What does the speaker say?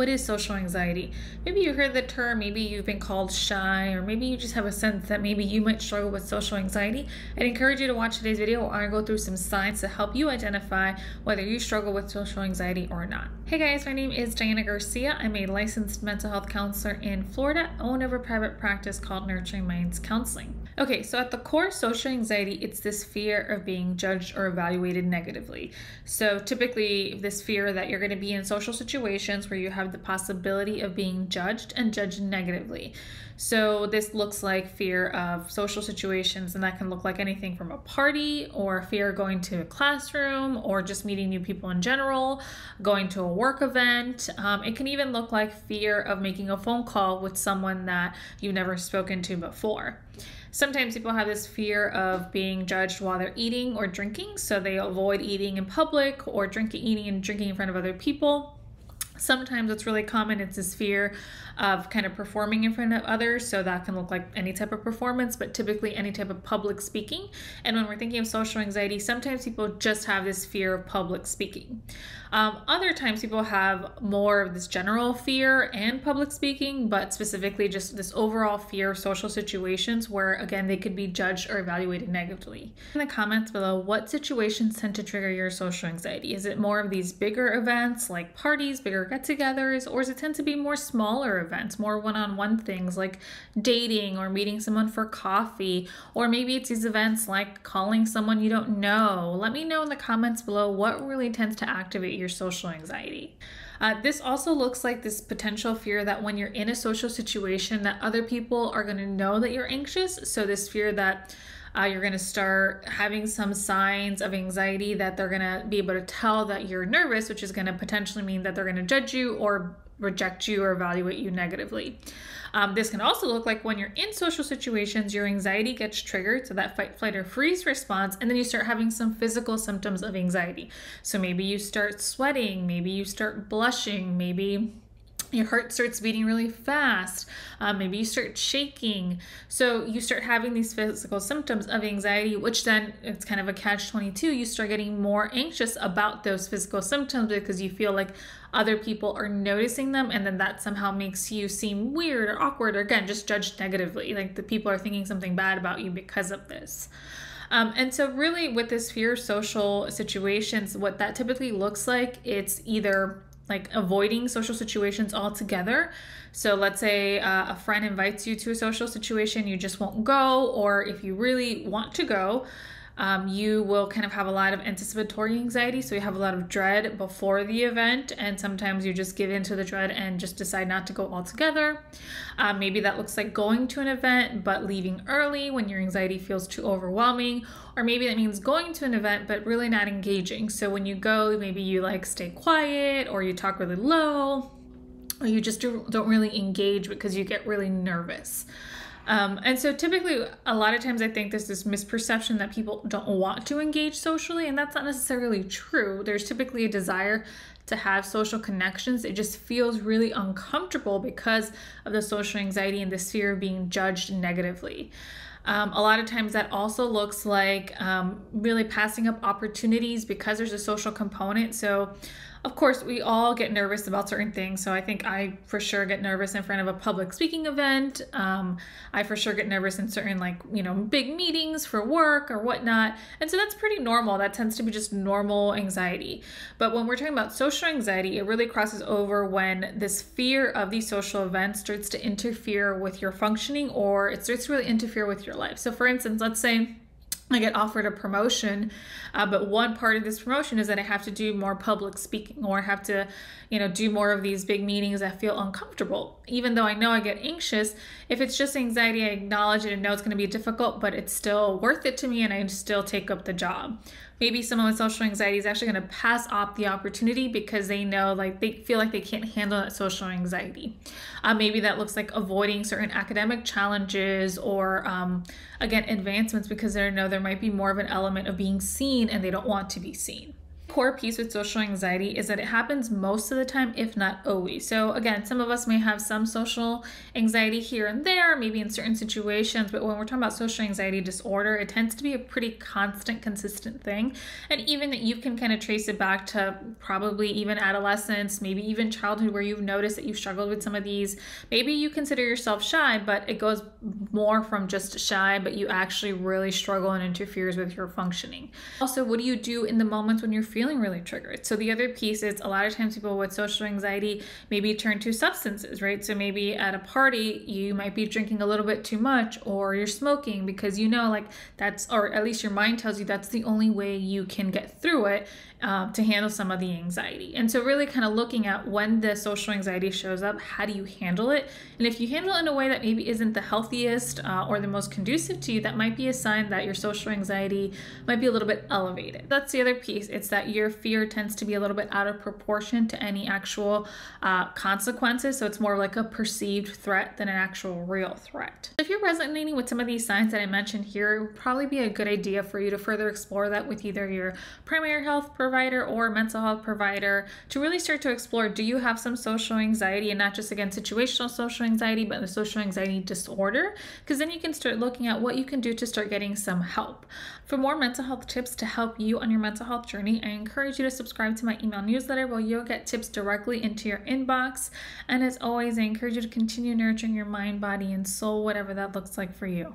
What is social anxiety? Maybe you heard the term, maybe you've been called shy, or maybe you just have a sense that maybe you might struggle with social anxiety. I'd encourage you to watch today's video where I go through some signs to help you identify whether you struggle with social anxiety or not. Hey guys, my name is Diana Garcia. I'm a licensed mental health counselor in Florida, owner of a private practice called Nurturing Minds Counseling. Okay, so at the core, social anxiety, it's this fear of being judged or evaluated negatively. So typically this fear that you're going to be in social situations where you have the possibility of being judged and judged negatively. So this looks like fear of social situations, and that can look like anything from a party or fear going to a classroom or just meeting new people in general, going to a work event. It can even look like fear of making a phone call with someone that you've never spoken to before. Sometimes people have this fear of being judged while they're eating or drinking, so they avoid eating in public or eating and drinking in front of other people. Sometimes what's really common is this fear of kind of performing in front of others. So that can look like any type of performance, but typically any type of public speaking. And when we're thinking of social anxiety, sometimes people just have this fear of public speaking. Other times people have more of this general fear and public speaking, but specifically just this overall fear of social situations where, again, they could be judged or evaluated negatively. In the comments below, what situations tend to trigger your social anxiety? Is it more of these bigger events like parties, bigger get-togethers, or does it tend to be more smaller events, more one-on-one things like dating or meeting someone for coffee, or maybe it's these events like calling someone you don't know? Let me know in the comments below what really tends to activate your social anxiety. This also looks like this potential fear that when you're in a social situation that other people are going to know that you're anxious. So this fear that you're going to start having some signs of anxiety, that they're going to be able to tell that you're nervous, which is going to potentially mean that they're going to judge you or reject you or evaluate you negatively. This can also look like when you're in social situations, your anxiety gets triggered, so that fight, flight, or freeze response, and then you start having some physical symptoms of anxiety. So maybe you start sweating, maybe you start blushing, maybe your heart starts beating really fast, maybe you start shaking. So you start having these physical symptoms of anxiety, which then it's kind of a catch-22. You start getting more anxious about those physical symptoms because you feel like other people are noticing them, and then that somehow makes you seem weird or awkward, or again, just judged negatively, like the people are thinking something bad about you because of this. And so really with this fear of social situations, what that typically looks like, it's either like avoiding social situations altogether. So let's say a friend invites you to a social situation, you just won't go, or if you really want to go, you will kind of have a lot of anticipatory anxiety. So you have a lot of dread before the event, and sometimes you just give in to the dread and just decide not to go altogether. Maybe that looks like going to an event but leaving early when your anxiety feels too overwhelming, or maybe that means going to an event but really not engaging. So when you go, maybe you like stay quiet, or you talk really low, or you just don't really engage because you get really nervous. And so typically, a lot of times I think there's this misperception that people don't want to engage socially, and that's not necessarily true. There's typically a desire to have social connections. It just feels really uncomfortable because of the social anxiety and this fear of being judged negatively. A lot of times that also looks like really passing up opportunities because there's a social component. So of course, we all get nervous about certain things. So I think I for sure get nervous in front of a public speaking event. I for sure get nervous in certain big meetings for work or whatnot. And so that's pretty normal. That tends to be just normal anxiety. But when we're talking about social anxiety, it really crosses over when this fear of these social events starts to interfere with your functioning, or it starts to really interfere with your life. So for instance, let's say I get offered a promotion, but one part of this promotion is that I have to do more public speaking, or I have to, do more of these big meetings that feel uncomfortable. Even though I know I get anxious, if it's just anxiety, I acknowledge it and know it's going to be difficult, but it's still worth it to me, and I still take up the job. Maybe someone with social anxiety is actually going to pass up the opportunity because they know, they feel like they can't handle that social anxiety. Maybe that looks like avoiding certain academic challenges, or again, advancements, because they know there might be more of an element of being seen and they don't want to be seen. Core piece with social anxiety is that it happens most of the time, if not always. So again, some of us may have some social anxiety here and there, maybe in certain situations, but when we're talking about social anxiety disorder, it tends to be a pretty constant, consistent thing. And even that you can kind of trace it back to probably even adolescence, maybe even childhood, where you've noticed that you've struggled with some of these. Maybe you consider yourself shy, but it goes more from just shy, but you actually really struggle and interferes with your functioning. Also, what do you do in the moments when you're feeling really triggered? So the other piece is a lot of times people with social anxiety maybe turn to substances, right? So maybe at a party, you might be drinking a little bit too much, or you're smoking because you know, like that's, or at least your mind tells you that's the only way you can get through it to handle some of the anxiety. And so really kind of looking at when the social anxiety shows up, how do you handle it? And if you handle it in a way that maybe isn't the healthiest or the most conducive to you, that might be a sign that your social anxiety might be a little bit elevated. That's the other piece. It's that your fear tends to be a little bit out of proportion to any actual consequences. So it's more like a perceived threat than an actual real threat. If you're resonating with some of these signs that I mentioned here, it would probably be a good idea for you to further explore that with either your primary health provider or mental health provider to really start to explore, do you have some social anxiety, and not just, again, situational social anxiety, but the social anxiety disorder? Because then you can start looking at what you can do to start getting some help. For more mental health tips to help you on your mental health journey, I encourage you to subscribe to my email newsletter where you'll get tips directly into your inbox. And as always, I encourage you to continue nurturing your mind, body, and soul, whatever that looks like for you.